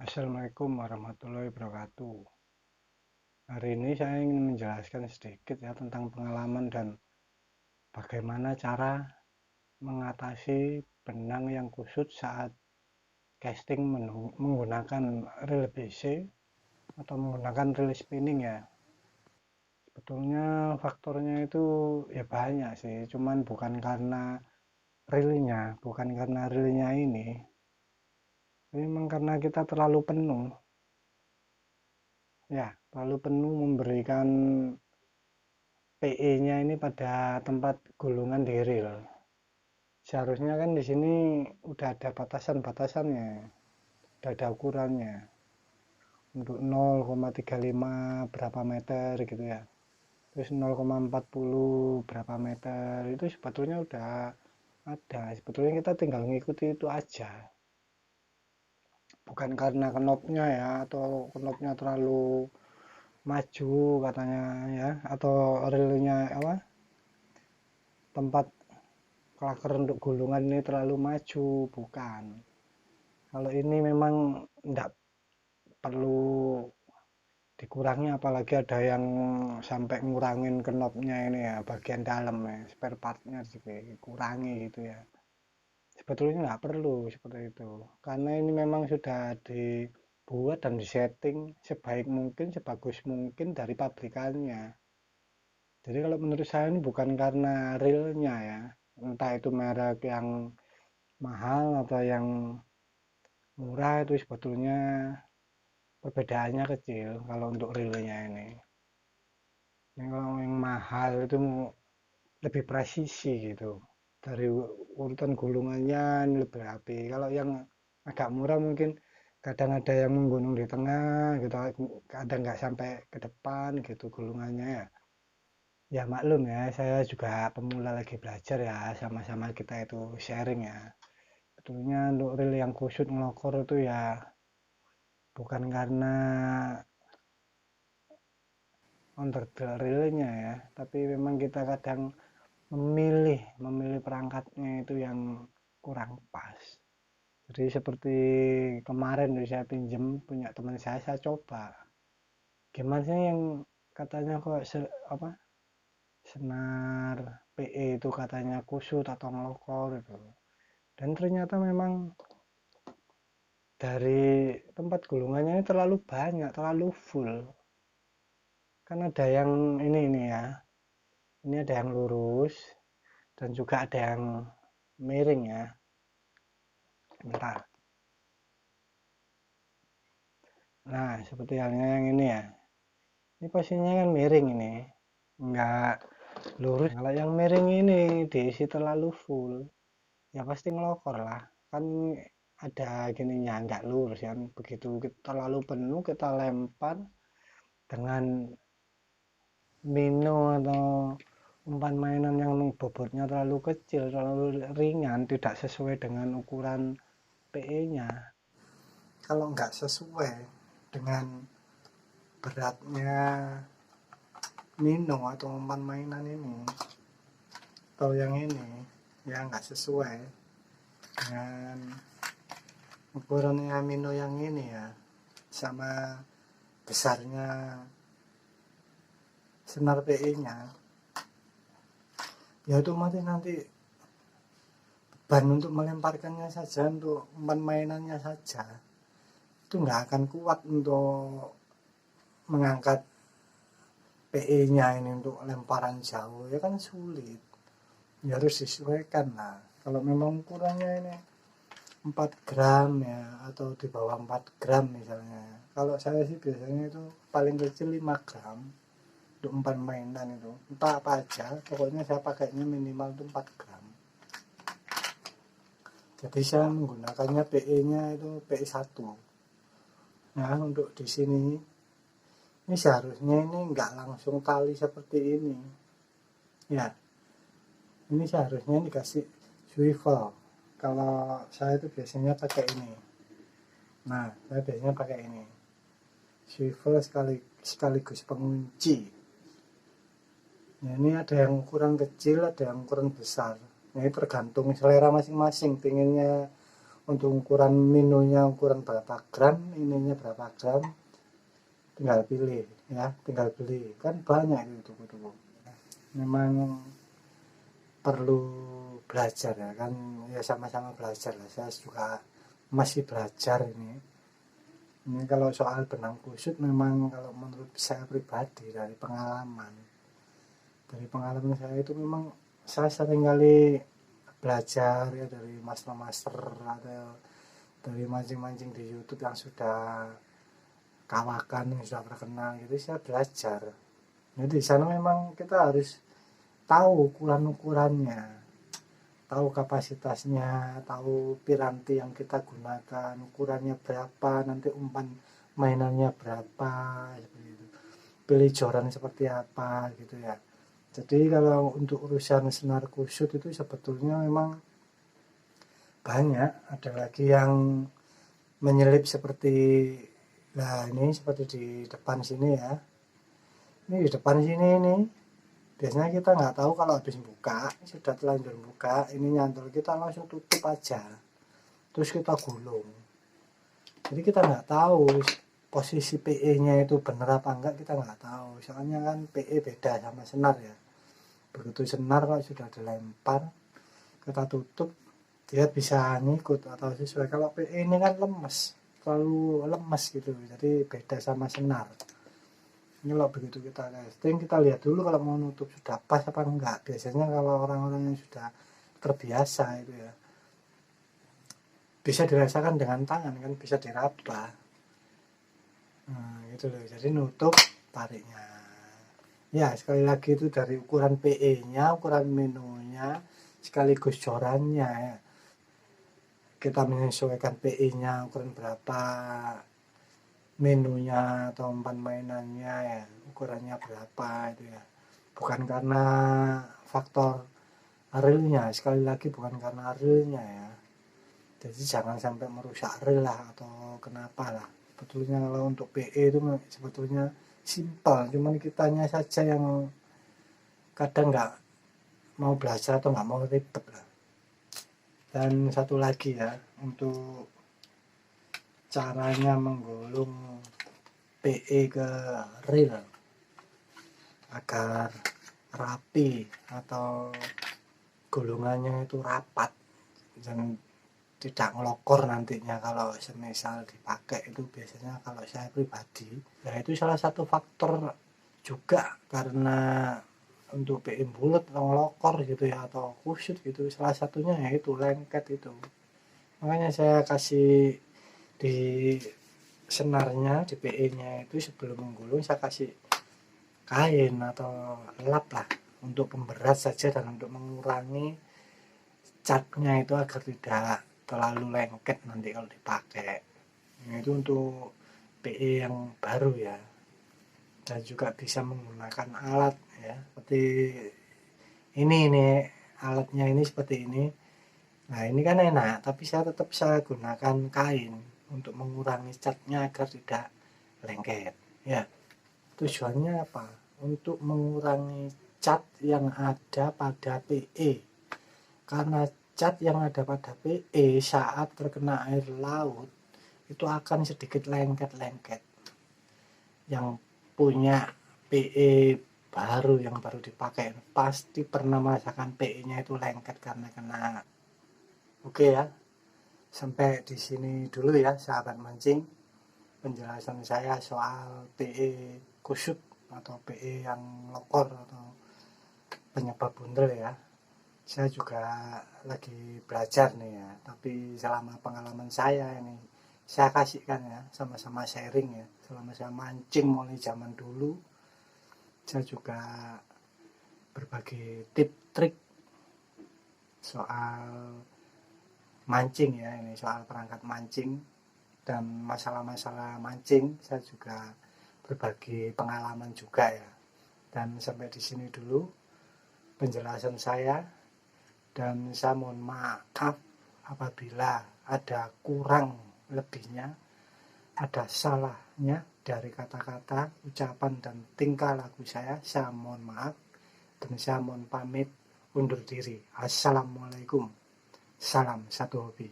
Assalamualaikum warahmatullahi wabarakatuh. Hari ini saya ingin menjelaskan sedikit ya tentang pengalaman dan bagaimana cara mengatasi benang yang kusut saat casting menggunakan reel BC atau menggunakan reel spinning ya. Sebetulnya faktornya itu ya banyak sih, cuman bukan karena reelnya ini, memang karena kita terlalu penuh ya, terlalu penuh memberikan PE-nya ini pada tempat gulungan di reel. Seharusnya kan di sini udah ada batasan-batasannya, udah ada ukurannya. Untuk 0,35 berapa meter gitu ya. Terus 0,40 berapa meter itu sebetulnya udah ada. Sebetulnya kita tinggal ngikuti itu aja. Bukan karena knopnya ya, atau knopnya terlalu maju katanya ya, atau reelnya apa, tempat klaker untuk gulungan ini terlalu maju, bukan. Kalau ini memang tidak perlu dikurangi, apalagi ada yang sampai ngurangin knopnya ini ya, bagian dalam ya, spare partnya dikurangi gitu ya. Sebetulnya nggak perlu seperti itu, karena ini memang sudah dibuat dan disetting sebaik mungkin, sebagus mungkin dari pabrikannya. Jadi kalau menurut saya ini bukan karena realnya ya, entah itu merek yang mahal atau yang murah, itu sebetulnya perbedaannya kecil kalau untuk realnya ini. Yang kalau yang mahal itu lebih presisi gitu, dari urutan gulungannya ini lebih rapi. Kalau yang agak murah mungkin kadang ada yang menggunung di tengah gitu, kadang nggak sampai ke depan gitu gulungannya ya. Ya maklum ya, saya juga pemula lagi belajar ya, sama-sama kita itu sharing ya. Betulnya untuk reel yang kusut ngelokor itu ya bukan karena under the realnya ya, tapi memang kita kadang memilih perangkatnya itu yang kurang pas. Jadi seperti kemarin saya pinjem punya teman saya coba. Gimana sih yang katanya kok apa, senar PE itu katanya kusut atau ngelokor itu. Dan ternyata memang dari tempat gulungannya ini terlalu banyak, terlalu full. Kan ada yang ini ya, ini ada yang lurus dan juga ada yang miring ya. Bentar. Nah, seperti halnya yang ini ya. Ini posisinya kan miring ini. Enggak lurus. Kalau yang miring ini diisi terlalu full, ya pasti ngelokor lah. Kan ada gininya, enggak lurus kan. Begitu terlalu penuh kita lempar dengan mino atau umpan mainan yang bobotnya terlalu kecil, terlalu ringan, tidak sesuai dengan ukuran PE-nya. Kalau nggak sesuai dengan beratnya mino atau umpan mainan ini, atau yang ini, ya nggak sesuai dengan ukurannya mino yang ini ya, sama besarnya senar PE-nya, ya otomatis nanti beban untuk melemparkannya saja, untuk umpan mainannya saja, itu nggak akan kuat untuk mengangkat PE-nya ini untuk lemparan jauh, ya kan sulit. Ya harus disesuaikan lah. Kalau memang ukurannya ini 4 gram ya, atau di bawah 4 gram misalnya. Kalau saya sih biasanya itu paling kecil 5 gram untuk umpan mainan itu. Entah apa aja, pokoknya saya pakainya minimal itu 4 gram. Jadi saya menggunakannya PE-nya itu PE1. Nah, untuk di sini ini seharusnya ini enggak langsung tali seperti ini. Ya, ini seharusnya dikasih swivel. Kalau saya itu biasanya pakai ini. Nah, saya biasanya pakai ini. Swivel sekaligus pengunci. Nah, ini ada yang ukuran kecil, ada yang ukuran besar. Nah, ini tergantung selera masing-masing. Pengennya untuk ukuran minunya ukuran berapa gram, ininya berapa gram, tinggal pilih ya, tinggal beli. Kan banyak itu toko-toko. Memang perlu belajar ya kan, ya sama-sama belajar lah. Saya juga masih belajar ini kalau soal benang kusut. Memang kalau menurut saya pribadi dari pengalaman saya itu memang saya sering kali belajar ya dari master-master atau dari mancing-mancing di YouTube yang sudah kawakan, yang sudah terkenal gitu. Saya belajar. Jadi di sana memang kita harus tahu ukuran-ukurannya, tahu kapasitasnya, tahu piranti yang kita gunakan, ukurannya berapa, nanti umpan mainannya berapa, seperti itu. Pilih joran seperti apa gitu ya. Jadi kalau untuk urusan senar kusut itu sebetulnya memang banyak. Ada lagi yang menyelip seperti, nah ini seperti di depan sini ya. Ini di depan sini ini. Biasanya kita nggak tahu kalau habis buka, sudah terlanjur buka, ini nyantol, kita langsung tutup aja. Terus kita gulung. Jadi kita nggak tahu posisi PE-nya itu benar apa enggak, kita nggak tahu. Soalnya kan PE beda sama senar ya. Begitu senar kalau sudah dilempar, kita tutup, dia bisa ngikut atau sesuai. Kalau PE ini kan lemes, terlalu lemes gitu. Jadi beda sama senar. Ini kalau begitu kita testing, kita lihat dulu kalau mau nutup sudah pas apa enggak. Biasanya kalau orang-orang yang sudah terbiasa itu ya, bisa dirasakan dengan tangan kan, bisa diraba. Nah, gitu loh. Jadi nutup tariknya. Ya, sekali lagi itu dari ukuran PE-nya, ukuran menunya, sekaligus jorannya ya. Kita menyesuaikan PE-nya ukuran berapa, menunya atau umpan mainannya ya ukurannya berapa itu ya, bukan karena faktor reelnya, sekali lagi bukan karena reelnya ya. Jadi jangan sampai merusak reel lah atau kenapa lah. Sebetulnya kalau untuk PE itu sebetulnya simpel, cuman kitanya saja yang kadang nggak mau belajar atau nggak mau ribet lah. Dan satu lagi ya, untuk caranya menggulung PE ke reel agar rapi atau gulungannya itu rapat dan tidak ngelokor nantinya kalau semisal dipakai. Itu biasanya kalau saya pribadi ya itu salah satu faktor juga, karena untuk PE bulat atau ngelokor gitu ya atau kusut gitu, salah satunya yaitu lengket itu. Makanya saya kasih di senarnya, di PE-nya itu sebelum menggulung saya kasih kain atau lap lah untuk pemberat saja dan untuk mengurangi catnya itu agar tidak terlalu lengket nanti kalau dipakai. Itu untuk PE yang baru ya. Dan juga bisa menggunakan alat ya, seperti ini alatnya ini seperti ini. Nah ini kan enak, tapi saya tetap gunakan kain untuk mengurangi catnya agar tidak lengket ya. Tujuannya apa? Untuk mengurangi cat yang ada pada PE. Karena cat yang ada pada PE saat terkena air laut itu akan sedikit lengket-lengket. Yang punya PE baru, yang baru dipakai, pasti pernah merasakan PE-nya itu lengket karena kena. Oke ya, sampai di sini dulu ya sahabat mancing penjelasan saya soal PE kusut atau PE yang lokor atau penyebab bundel ya. Saya juga lagi belajar nih ya, tapi selama pengalaman saya ini saya kasihkan ya, sama-sama sharing ya. Selama saya mancing mulai zaman dulu, saya juga berbagi tip trik soal mancing ya, ini soal perangkat mancing dan masalah-masalah mancing. Saya juga berbagi pengalaman juga ya. Dan sampai di sini dulu penjelasan saya, dan saya mohon maaf apabila ada kurang lebihnya, ada salahnya dari kata-kata, ucapan dan tingkah laku saya mohon maaf dan saya mohon pamit undur diri. Assalamualaikum. Salam satu hobi.